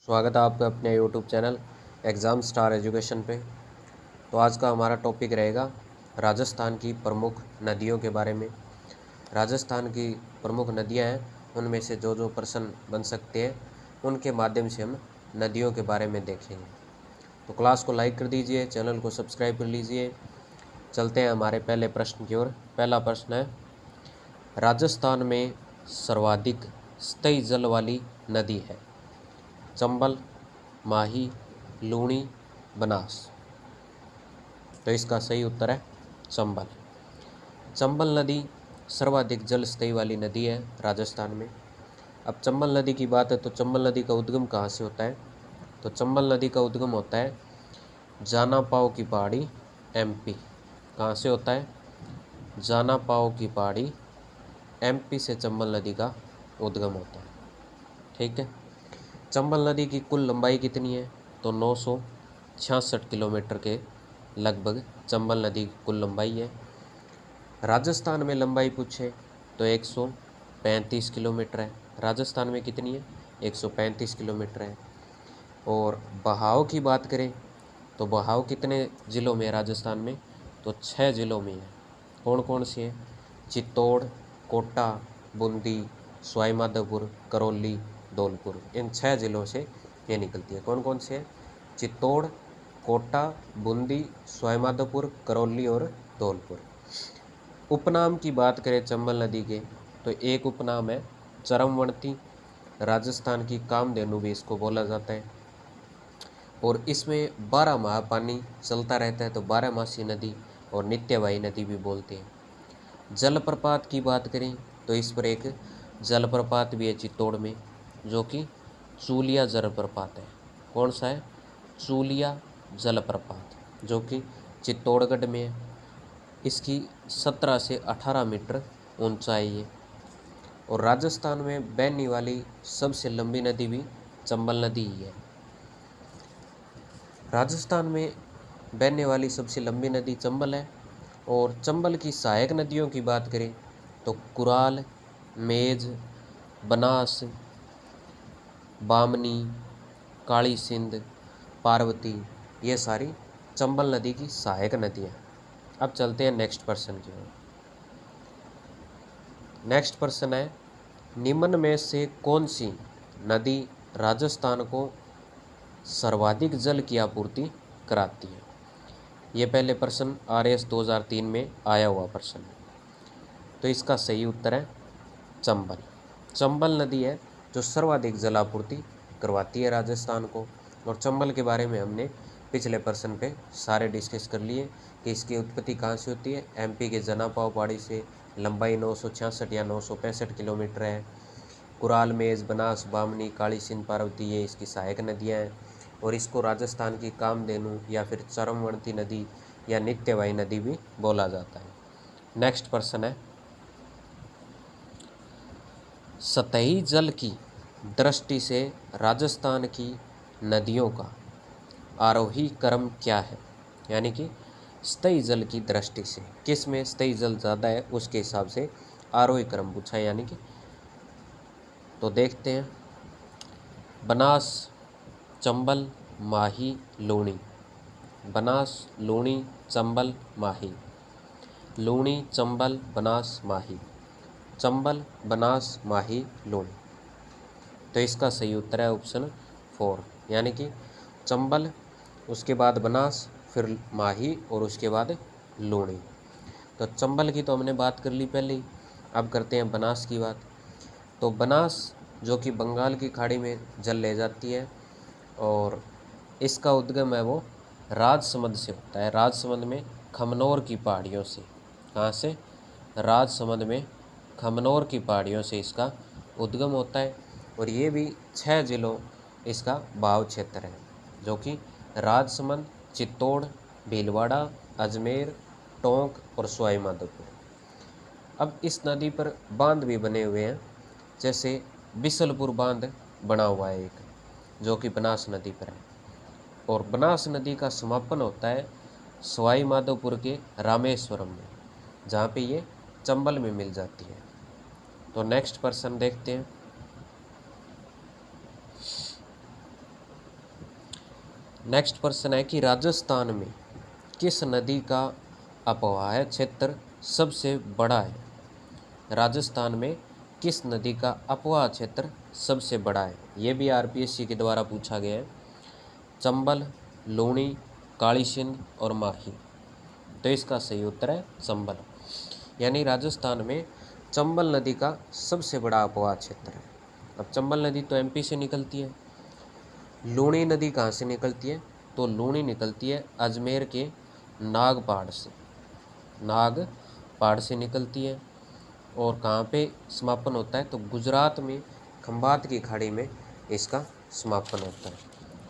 स्वागत है आपका अपने YouTube channel exam star education पे। तो आज का हमारा टॉपिक रहेगा राजस्थान की प्रमुख नदियों के बारे में। राजस्थान की प्रमुख नदियां हैं, उनमें से जो जो प्रश्न बन सकते हैं उनके माध्यम से हम नदियों के बारे में देखेंगे। तो क्लास को लाइक कर दीजिए, चैनल को सब्सक्राइब कर लीजिए। चलते हैं हमारे पहले प्रश्न की ओर। पहला प्रश्न है, राजस्थान में सर्वाधिक स्थायी जल वाली नदी है? चंबल, माही, लूणी, बनास। तो इसका सही उत्तर है चंबल। चंबल नदी सर्वाधिक जल स्थायी वाली नदी है राजस्थान में। अब चंबल नदी की बात है तो चंबल नदी का उद्गम कहाँ से होता है? तो चंबल नदी का उद्गम होता है जानापाव की पहाड़ी, एमपी। कहाँ से होता है? जानापाव की पहाड़ी, एमपी से चंबल नदी का उद्गम होता है। ठीक है। चंबल नदी की कुल लंबाई कितनी है? तो 966 किलोमीटर के लगभग चंबल नदी की कुल लंबाई है। राजस्थान में लंबाई पूछे तो 135 किलोमीटर है। राजस्थान में कितनी है? 135 किलोमीटर है। और बहाव की बात करें तो बहाव कितने ज़िलों में है राजस्थान में? तो 6 ज़िलों में है। कौन कौन से हैं? चित्तौड़, कोटा, बूंदी, सवाई माधोपुर, करौली, धौलपुर। इन 6 ज़िलों से ये निकलती है। कौन कौन से हैं? चित्तौड़, कोटा, बूंदी, सवाई माधोपुर, करौली और धौलपुर। उपनाम की बात करें चंबल नदी के तो एक उपनाम है चरमवंती। राजस्थान की कामधेनु भी इसको बोला जाता है। और इसमें 12 माह पानी चलता रहता है, तो 12 मासी नदी और नित्यवाही नदी भी बोलते हैं। जलप्रपात की बात करें तो इस पर एक जलप्रपात भी है चित्तौड़ में, जो कि चूलिया जलप्रपात है। कौन सा है? चूलिया जलप्रपात, जो कि चित्तौड़गढ़ में है। इसकी 17 से 18 मीटर ऊंचाई है। और राजस्थान में बहने वाली सबसे लंबी नदी भी चंबल नदी ही है। राजस्थान में बहने वाली सबसे लंबी नदी चंबल है। और चंबल की सहायक नदियों की बात करें तो कुराल, मेज, बनास, बामनी, काली सिंध, पार्वती, ये सारी चंबल नदी की सहायक नदियाँ। अब चलते हैं नेक्स्ट पर्सन की ओर। नेक्स्ट प्रश्न है, निम्न में से कौन सी नदी राजस्थान को सर्वाधिक जल की आपूर्ति कराती है? ये पहले प्रश्न RS 2003 में आया हुआ प्रश्न है। तो इसका सही उत्तर है चंबल। चंबल नदी है जो सर्वाधिक जल आपूर्ति करवाती है राजस्थान को। और चंबल के बारे में हमने पिछले प्रश्न पे सारे डिस्कस कर लिए कि इसकी उत्पत्ति कहाँ से होती है। MP के जनापाव पहाड़ी से, लंबाई 966 या 965 किलोमीटर है। कुराल, मेज, बनास, बामनी, काली सिंध, पार्वती ये इसकी सहायक नदियाँ हैं। और इसको राजस्थान की कामधेनु या फिर चरमवंती नदी या नित्यवाही नदी भी बोला जाता है। नेक्स्ट प्रश्न है, सतही जल की दृष्टि से राजस्थान की नदियों का आरोही क्रम क्या है? यानी कि स्थायी जल की दृष्टि से किस में स्थायी जल ज़्यादा है उसके हिसाब से आरोही क्रम पूछा है। यानी कि तो देखते हैं, बनास, चंबल, माही, लूणी। बनास, लूणी, चंबल, माही। लूणी, चंबल, बनास, माही। चंबल, बनास, माही, लूणी। तो इसका सही उत्तर है ऑप्शन 4, यानी कि चंबल, उसके बाद बनास, फिर माही और उसके बाद लूणी। तो चंबल की तो हमने बात कर ली पहले ही। अब करते हैं बनास की बात। तो बनास जो कि बंगाल की खाड़ी में जल ले जाती है और इसका उद्गम है वो राजसमंद से होता है। राजसमंद में खमनोर की पहाड़ियों से। कहाँ से? राजसमंद में खमनोर की पहाड़ियों से इसका उद्गम होता है। और ये भी 6 जिलों इसका बहाव क्षेत्र है, जो कि राजसमंद, चित्तौड़, भीलवाड़ा, अजमेर, टोंक और सवाई माधोपुर। अब इस नदी पर बांध भी बने हुए हैं, जैसे बिसलपुर बांध बना हुआ है एक, जो कि बनास नदी पर है। और बनास नदी का समापन होता है सवाई माधोपुर के रामेश्वरम में, जहाँ पे ये चंबल में मिल जाती है। तो नेक्स्ट प्रश्न देखते हैं, नेक्स्ट प्रश्न है कि राजस्थान में किस नदी का अपवाह क्षेत्र सबसे बड़ा है? राजस्थान में किस नदी का अपवाह क्षेत्र सबसे बड़ा है? ये भी आरपीएससी के द्वारा पूछा गया है। चंबल, लूणी, काली सिंध और माही। तो इसका सही उत्तर है चंबल। यानी राजस्थान में चंबल नदी का सबसे बड़ा अपवाह क्षेत्र है। अब चंबल नदी तो एमपी से निकलती है। लूणी नदी कहाँ से निकलती है? तो लूणी निकलती है अजमेर के नागपाड़ से। नागपाड़ से निकलती है और कहाँ पे समापन होता है? तो गुजरात में खंभात की खाड़ी में इसका समापन होता है।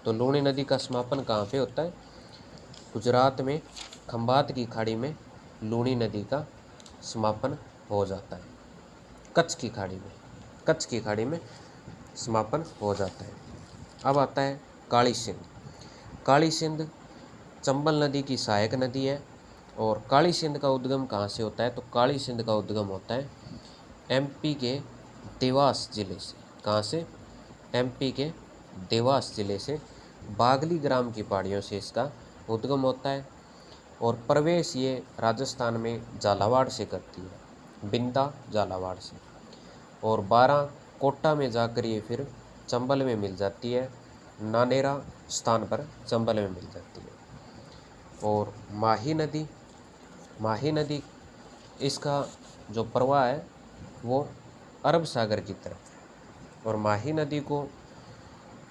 तो लूणी नदी का समापन कहाँ पे होता है? गुजरात में खंभात की खाड़ी में लूणी नदी का समापन हो जाता है। कच्छ की खाड़ी में समापन हो जाता है। अब आता है काली सिंध। काली सिंध चंबल नदी की सहायक नदी है और काली सिंध का उद्गम कहाँ से होता है? तो काली सिंध का उद्गम होता है एमपी के देवास जिले से। कहाँ से? एमपी के देवास जिले से बागली ग्राम की पहाड़ियों से इसका उद्गम होता है और प्रवेश ये राजस्थान में झालावाड़ से करती है, बिंदा झालावाड़ से, और 12 कोटा में जाकर ये फिर चंबल में मिल जाती है। नानेरा स्थान पर चंबल में मिल जाती है। और माही नदी इसका जो प्रवाह है वो अरब सागर की तरफ है और माही नदी को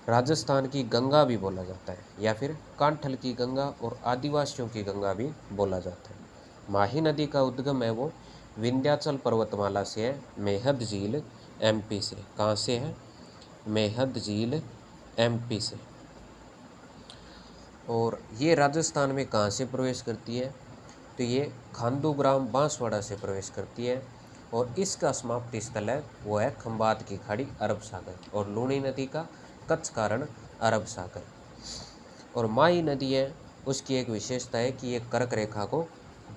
राजस्थान की गंगा भी बोला जाता है या फिर कांठल की गंगा और आदिवासियों की गंगा भी बोला जाता है। माही नदी का उद्गम है वो विंध्याचल पर्वतमाला से है, मेहद झील एमपी से। कहाँ से है? मेहद झील एमपी से। और ये राजस्थान में कहाँ से प्रवेश करती है? तो ये खांडू ग्राम बांसवाड़ा से प्रवेश करती है और इसका समाप्ति स्थल है वो है खंभात की खाड़ी अरब सागर, और लूणी नदी का कच्छ कारण अरब सागर। और माही नदी है उसकी एक विशेषता है कि ये कर्क रेखा को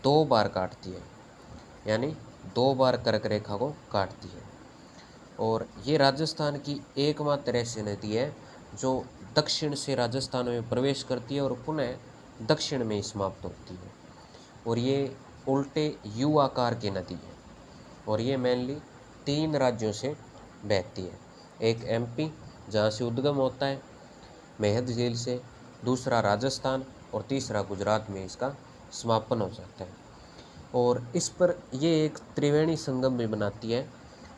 2 बार काटती है, यानी 2 बार कर्क रेखा को काटती है। और ये राजस्थान की एकमात्र ऐसी नदी है जो दक्षिण से राजस्थान में प्रवेश करती है और पुनः दक्षिण में समाप्त होती है। और ये उल्टे यू आकार की नदी है और ये मेनली 3 राज्यों से बहती है। एक एमपी जहाँ से उद्गम होता है मेहद झील से, दूसरा राजस्थान और तीसरा गुजरात में इसका समापन हो जाता है। और इस पर ये एक त्रिवेणी संगम भी बनाती है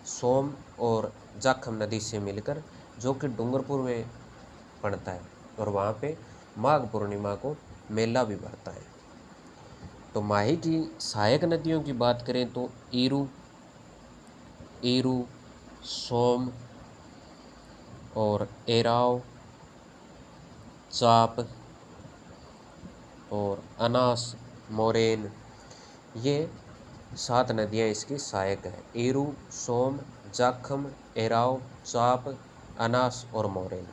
सोम और जाखम नदी से मिलकर, जो कि डूंगरपुर में पड़ता है और वहाँ पे माघ पूर्णिमा को मेला भी भरता है। तो माही की सहायक नदियों की बात करें तो ईरू, सोम और एराव, चाप और अनास, मोरेन, ये 7 नदियाँ इसकी सहायक है। ईरू, सोम, जाखम, एराव, चाप, अनास और मोरेन।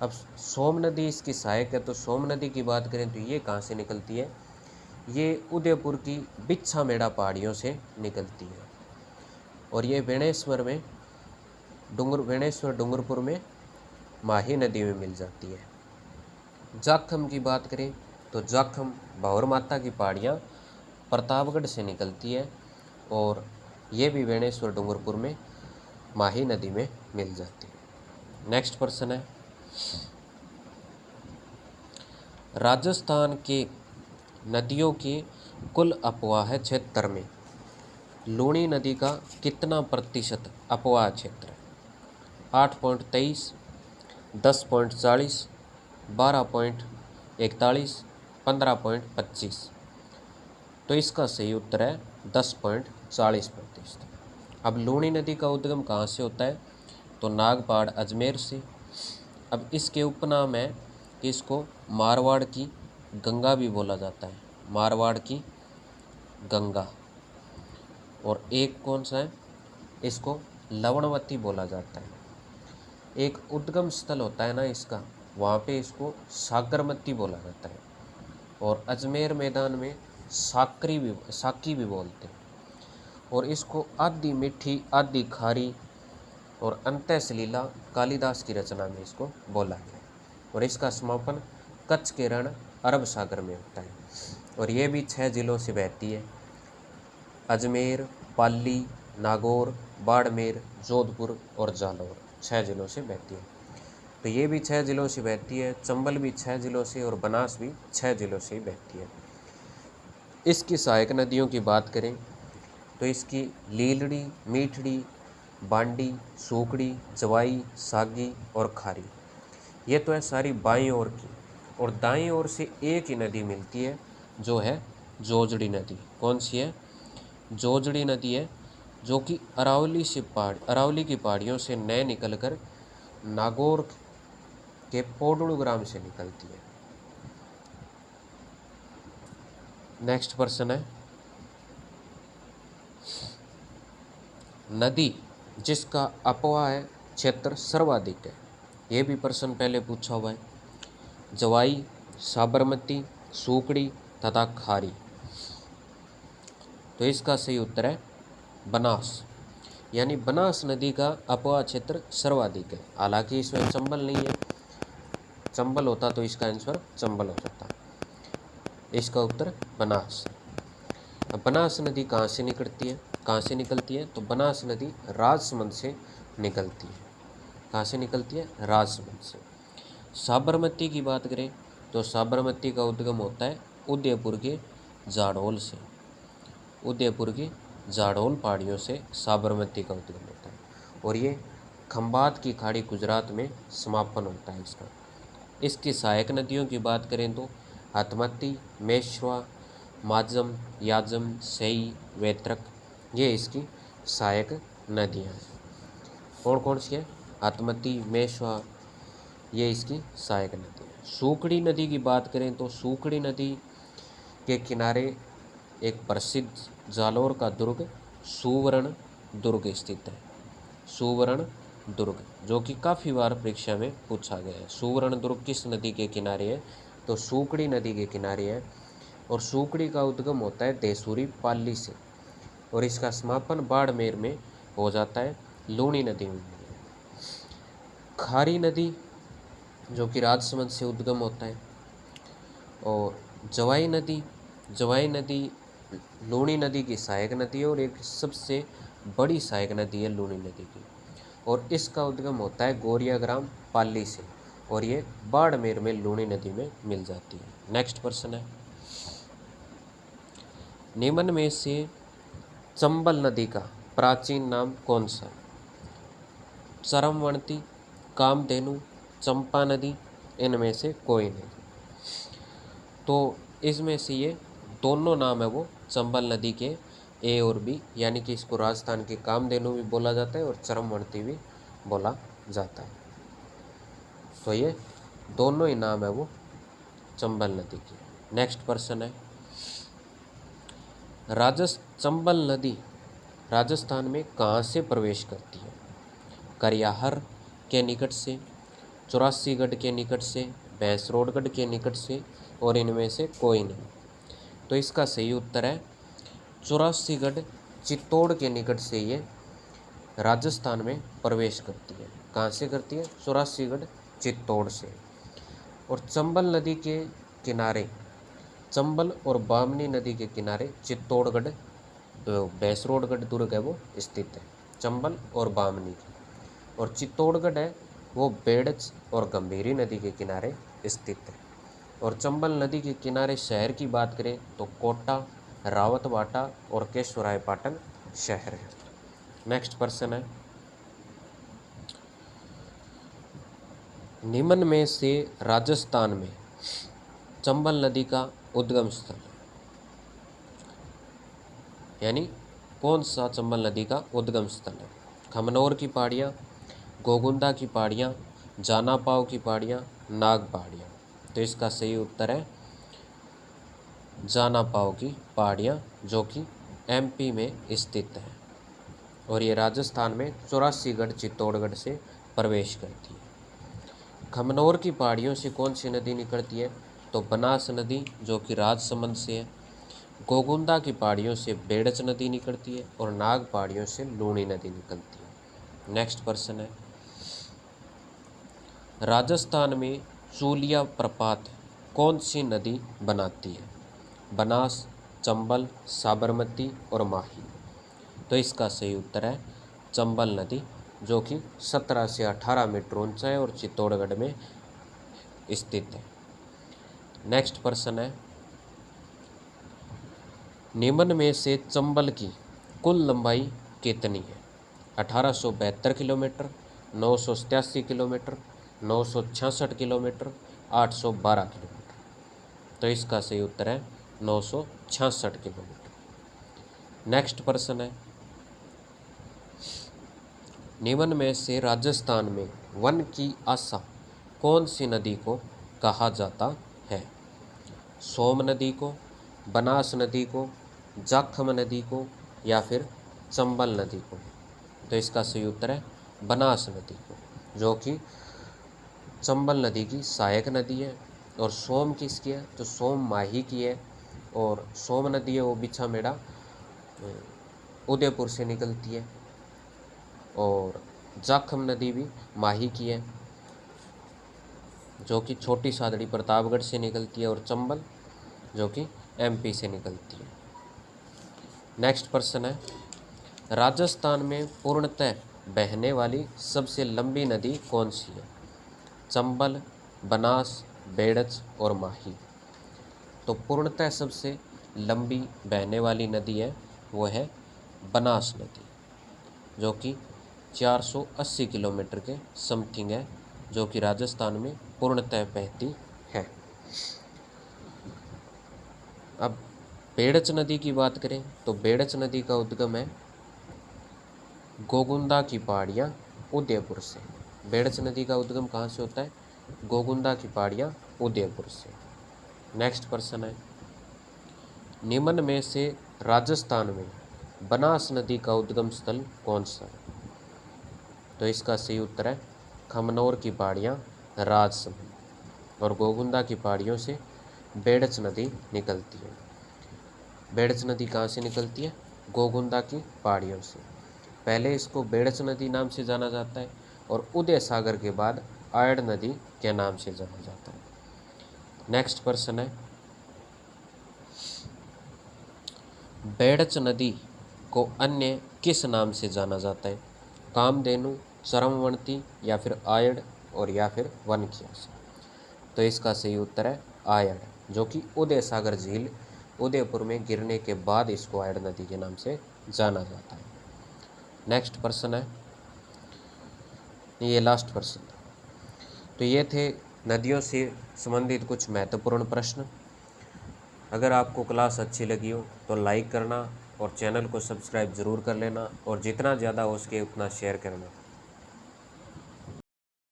अब सोम नदी इसकी सहायक है। तो सोम नदी की बात करें तो ये कहाँ से निकलती है? ये उदयपुर की बिच्छा मेड़ा पहाड़ियों से निकलती है और ये वेणेश्वर डूंगरपुर में माही नदी में मिल जाती है। जाखम की बात करें तो जाखम भावर माता की पहाड़ियाँ प्रतापगढ़ से निकलती है और ये भी वेणेश्वर डूंगरपुर में माही नदी में मिल जाती है। नेक्स्ट प्रश्न है, राजस्थान के नदियों के कुल अपवाह क्षेत्र में लूणी नदी का कितना प्रतिशत अपवाह क्षेत्र है? 8.23, 10.40, 12.41, 15.25। तो इसका सही उत्तर है 10.40%। अब लूणी नदी का उद्गम कहाँ से होता है? तो नागपाड़ अजमेर से। अब इसके उपनाम है कि इसको मारवाड़ की गंगा भी बोला जाता है, मारवाड़ की गंगा। और एक कौन सा है? इसको लवणवती बोला जाता है। एक उद्गम स्थल होता है ना इसका, वहाँ पे इसको सागरमती बोला जाता है और अजमेर मैदान में साकी भी बोलते हैं। और इसको आधी मीठी आधी खारी और अंतः सलीला कालिदास की रचना में इसको बोला गया और इसका समापन कच्छ के रण अरब सागर में होता है। और ये भी 6 जिलों से बहती है, अजमेर, पाली, नागौर, बाड़मेर, जोधपुर और जालौर, 6 जिलों से बहती है। तो ये भी 6 जिलों से बहती है, चंबल भी 6 जिलों से और बनास भी 6 जिलों से ही बहती है। इसकी सहायक नदियों की बात करें तो इसकी लीलड़ी, मीठड़ी, बांडी, सूकड़ी, जवाई, सागी और खारी, ये तो है सारी बाईं ओर की। और दाईं ओर से एक ही नदी मिलती है जो है जोजड़ी नदी। कौन सी है? जोजड़ी नदी है, जो कि अरावली की पहाड़ियों से नए निकलकर नागौर के पोडुल ग्राम से निकलती है। नेक्स्ट प्रश्न है, नदी जिसका अपवाह क्षेत्र सर्वाधिक है, ये भी प्रश्न पहले पूछा हुआ है। जवाई, साबरमती, सूकड़ी तथा खारी। तो इसका सही उत्तर है बनास, यानी बनास नदी का अपवाह क्षेत्र सर्वाधिक है। हालांकि इसमें चंबल नहीं है, चंबल होता तो इसका आंसर चंबल हो जाता। इसका उत्तर बनास। अब बनास नदी कहाँ से निकलती है? तो बनास नदी राजसमंद से निकलती है। कहाँ से निकलती है? राजसमंद से। साबरमती की बात करें तो साबरमती का उद्गम होता है उदयपुर के जाडौल से। उदयपुर की जाडौल पहाड़ियों से साबरमती का उद्गम होता है और ये खंबात की खाड़ी गुजरात में समापन होता है इसका। इसकी सहायक नदियों की बात करें तो हथमती, मेश्वा, माजम, याजम, सई, वेत्रक, ये इसकी सहायक नदियाँ हैं। कौन कौन सी है? हथमती, मेश्वा, ये इसकी सहायक नदी है। सूकड़ी नदी की बात करें तो सूकड़ी नदी के किनारे एक प्रसिद्ध जालौर का दुर्ग सुवर्ण दुर्ग स्थित है। सुवर्ण दुर्ग, जो कि काफ़ी बार परीक्षा में पूछा गया है। सुवर्ण दुर्ग किस नदी के किनारे है? तो सूकड़ी नदी के किनारे है। और सूकड़ी का उद्गम होता है देसूरी पाली से और इसका समापन बाड़मेर में हो जाता है लूणी नदी में। खारी नदी जो कि राजसमंद से उद्गम होता है। और जवाई नदी लूणी नदी की सहायक नदी है और एक सबसे बड़ी सहायक नदी है लूणी नदी की। और इसका उद्गम होता है गोरिया ग्राम पाली से और ये बाड़मेर में लूणी नदी में मिल जाती है। नेक्स्ट प्रश्न है, निम्न में से चंबल नदी का प्राचीन नाम कौन सा है? चरमवंती, कामधेनु, चंपा नदी, इनमें से कोई नहीं। तो इसमें से ये दोनों नाम है वो चंबल नदी के, ए और बी, यानी कि इसको राजस्थान की कामधेनु भी बोला जाता है और चरमवंती भी बोला जाता है। तो ये दोनों ही नाम है वो चंबल नदी के। नेक्स्ट प्रश्न है, चंबल नदी राजस्थान में कहाँ से प्रवेश करती है? करियाहर के निकट से, चौरासीगढ़ के निकट से, भैंसरोडगढ़ के निकट से और इनमें से कोई नहीं। तो इसका सही उत्तर है चौरासीगढ़ चित्तौड़ के निकट से ये राजस्थान में प्रवेश करती है। कहाँ से करती है? चौरासीगढ़ चित्तौड़ से। और चंबल नदी के किनारे, चंबल और बामनी नदी के किनारे चित्तौड़गढ़, भैंसरोडगढ़ दुर्ग है वो स्थित है, चंबल और बामनी की। और चित्तौड़गढ़ है वो बेड़च और गंभीरी नदी के किनारे स्थित है। और चंबल नदी के किनारे शहर की बात करें तो कोटा, रावतबाटा और केशवरायपाटन शहर है। नेक्स्ट प्रश्न है, निम्न में से राजस्थान में चंबल नदी का उद्गम स्थल, यानी कौन सा चंबल नदी का उद्गम स्थल है? खमनौर की पहाड़ियाँ, गोगुंदा की पहाड़ियाँ, जानापाव की पहाड़ियाँ, नाग पहाड़ियाँ। तो इसका सही उत्तर है जानापाव की पहाड़ियाँ, जो कि एमपी में स्थित है और ये राजस्थान में चौरासीगढ़ चित्तौड़गढ़ से प्रवेश करती है। खमनौर की पहाड़ियों से कौन सी नदी निकलती है? तो बनास नदी, जो कि राजसमंद से है। गोगुंदा की पहाड़ियों से बेड़च नदी निकलती है और नाग पहाड़ियों से लूणी नदी निकलती है। नेक्स्ट प्रश्न है, राजस्थान में चूलिया प्रपात कौन सी नदी बनाती है? बनास, चंबल, साबरमती और माही। तो इसका सही उत्तर है चंबल नदी, जो कि 17 से 18 मीटर ऊंचा है और चित्तौड़गढ़ में स्थित है। नेक्स्ट प्रश्न है, निम्न में से चंबल की कुल लंबाई कितनी है? 1872 किलोमीटर, 987 किलोमीटर, 966 किलोमीटर, 812 किलोमीटर। तो इसका सही उत्तर है 966 किलोमीटर। नेक्स्ट प्रश्न है, निम्न में से राजस्थान में वन की आशा कौन सी नदी को कहा जाता है? सोम नदी को, बनास नदी को, जाखम नदी को या फिर चंबल नदी को। तो इसका सही उत्तर है बनास नदी को, जो कि चंबल नदी की सहायक नदी है। और सोम किसकी है? तो सोम माही की है। और सोम नदी है वो बिछामेड़ा उदयपुर से निकलती है। और जाखम नदी भी माही की है, जो कि छोटी सादड़ी प्रतापगढ़ से निकलती है। और चंबल जो कि एमपी से निकलती है। नेक्स्ट प्रश्न है, राजस्थान में पूर्णतः बहने वाली सबसे लंबी नदी कौन सी है? चंबल, बनास, बेड़च और माही। तो पूर्णतः सबसे लंबी बहने वाली नदी है वो है बनास नदी, जो कि 480 किलोमीटर के समथिंग है, जो कि राजस्थान में पूर्णतः बहती है। अब बेड़च नदी की बात करें तो बेड़च नदी का उद्गम है गोगुंदा की पहाड़ियाँ उदयपुर से। बेड़च नदी का उद्गम कहाँ से होता है? गोगुंदा की पहाड़ियाँ उदयपुर से। नेक्स्ट प्रश्न है, निम्न में से राजस्थान में बनास नदी का उद्गम स्थल कौन सा है? तो इसका सही उत्तर है खमनौर की पहाड़ियाँ राजसमंद। और गोगुंदा की पहाड़ियों से बेड़च नदी निकलती है। बेड़च नदी कहाँ से निकलती है? गोगुंदा की पहाड़ियों से। पहले इसको बेड़च नदी नाम से जाना जाता है और उदय सागर के बाद आयड़ नदी के नाम से जाना जाता है। नेक्स्ट प्रश्न है, बेड़च नदी को अन्य किस नाम से जाना जाता है? कामधेनु, चरमवंती या फिर आयड़ और या फिर वन की आशा। तो इसका सही उत्तर है आयड़, जो कि उदय सागर झील उदयपुर में गिरने के बाद इसको आयड़ नदी के नाम से जाना जाता है। नेक्स्ट प्रश्न है, ये लास्ट प्रश्न। तो ये थे नदियों से संबंधित कुछ महत्वपूर्ण प्रश्न। अगर आपको क्लास अच्छी लगी हो तो लाइक करना और चैनल को सब्सक्राइब ज़रूर कर लेना और जितना ज़्यादा हो सके उतना शेयर करना।